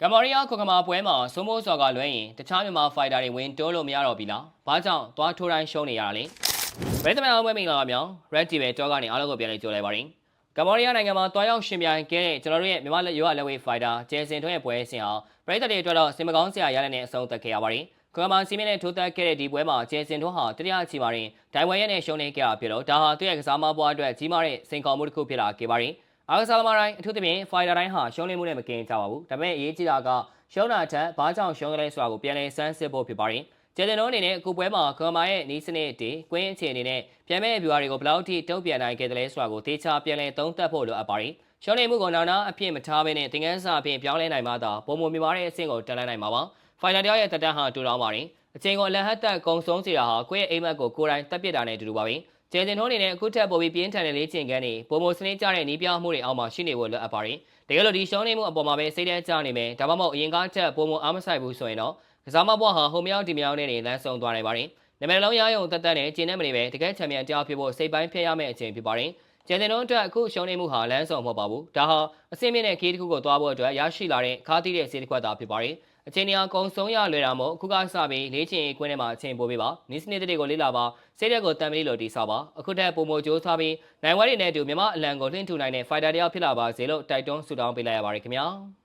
ကမ္ဘောဒီးယားကိုကမာပွဲမှာစိုးမိုးစော်ကလွှဲရင်တခြားမြန်မာဖိုက်တာတွေဝင်တိုးလို့မရတော့ပြီလား။ဘာကြောင့်သွားထိုးတိုင်းရှုံးနေရတာလဲ။ဗိသမန်အောင်ပွဲမင်္ဂလာပါများ။ Red TV တောကနေအားလုံးကိုပြန်လည်ကြိုလိုက်ပါရစေ။ကမ္ဘောဒီးယားနိုင်ငံမှာတွားရောက်ရှင်ပြိုင်ခဲ့တဲ့ကျွန်တော်တို့ရဲ့မြန်မာလက်ရွာလက်ဝဲဖိုက်တာကျဲစင်ထွန်းရဲ့ပွဲစဉ်ဟာပရိသတ်တွေအတွက်တော့စင်မကောင်းစရာရလနဲ့အဆုံးသတ်ခဲ့ရပါတယ်။ကိုကမာစီမင်းနဲ့ထိုးသက်ခဲ့တဲ့ဒီပွဲမှာကျဲစင်ထွန်းဟာတတိယအချီမှာတင်ဒိုင်ဝဲရဲနဲ့ရှုံးနေခဲ့တာဖြစ်လို့ဒါဟာသူ့ရဲ့ကစားမပွဲအတွက်ကြီးမားတဲ့စိန်ခေါ်မှုတစ်ခုဖြစ်လာခဲ့ပါတယ်။အားကစားသမားတိုင်းအထူးသဖြင့်ဖိုက်တာတိုင်းဟာရှုံးနေမှုနဲ့မကင်းကြပါဘူး။ဒါပေမဲ့အရေးကြီးတာကရှုံးတာထက်ဘာကြောင့်ရှုံးလဲဆိုတာကိုပြန်လည်စမ်းစစ်ဖို့ဖြစ်ပါတယ်။ကျဲတင်တို့အနေနဲ့အခုပွဲမှာကွန်မာရဲ့နီးစနစ်တွေကွင်းအခြေအနေနဲ့ပြန်မဲ့ဗျူဟာတွေကိုဘယ်လောက်ထိတုံ့ပြန်နိုင်ခဲ့တယ်လဲဆိုတာကိုတေချာပြန်လည်သုံးသပ်ဖို့လိုအပ်ပါတယ်။ရှုံးနေမှုကိုနောက်နောက်အဖြစ်မထားဘဲနဲ့သင်ခန်းစာအဖြစ်ပြောင်းလဲနိုင်မှသာပုံမမြင်မာတဲ့အဆင့်ကိုတက်လှမ်းနိုင်မှာပါ။ဖိုင်နယ်တယောက်ရဲ့တက်တန်းဟာတူတောင်းပါတယ်။အချိန်ကိုလက်ဟတ်တက်ကုံဆုံးစီတာဟာကိုယ့်ရဲ့အိမ်မက်ကိုကိုယ်တိုင်တက်ပစ်တာနဲ့တူတူပါပဲ။ကျဲတင်တို့အနေနဲ့အခုထက်ပိုပြီးပြင်းထန်တဲ့လေ့ကျင့်ခန်းတွေပုံမစနစ်ကြတဲ့နီးပြမှုတွေအောက်မှာရှိနေဖို့လိုအပ်ပါတယ်။တကယ်လို့ဒီရှုံးနေမှုအပေါ်မှာပဲစိတ်ထဲကျနေမယ်ဒါမှမဟုတ်အရင်ကချက်ပုံမအားမဆိုင်ဘူးဆိုရင်တော့ကစားမဘွားဟာဟိုမြောက်ဒီမြောက်နဲ့လမ်းဆုံးသွားနိုင်ပါတယ်။နာမည်လုံးရရုံတက်တက်နဲ့ကျင်းနေမနေပဲတကယ်ချန်ပီယံတယောက်ဖြစ်ဖို့စိတ်ပိုင်းဖျက်ရမယ့်အချိန်ဖြစ်ပါတယ်။ကျန်တဲ့တို့အတွက်အခုရှုံးနေမှုဟာလမ်းဆုံးမဟုတ်ပါဘူး။ဒါဟာအဆင့်မြင့်တဲ့ခီးတစ်ခုကိုသွားဖို့အတွက်ရရှိလာတဲ့ခါးသီးတဲ့စေတစ်ခွက်သာဖြစ်ပါတယ်။အချိန်ကြီးအကုန်ဆုံးရလွယ်တာမို့အခုကစပြီးလေ့ကျင့်ရေးကွင်းထဲမှာအချိန်ပိုပေးပါ။နီးစနစ်တွေကိုလေ့လာပါ။စိတ်ဓာတ်ကိုတန်မလေးလို့တည်ဆောက်ပါ။အခုထက်ပုံမကြိုးစားပြီးနိုင်ဝဲတွေနဲ့အတူမြမအလံကိုလွှင့်ထူနိုင်တဲ့ဖိုက်တာတယောက်ဖြစ်လာပါစေလို့တိုက်တွန်းဆုတောင်းပေးလိုက်ရပါတယ်ခင်ဗျာ။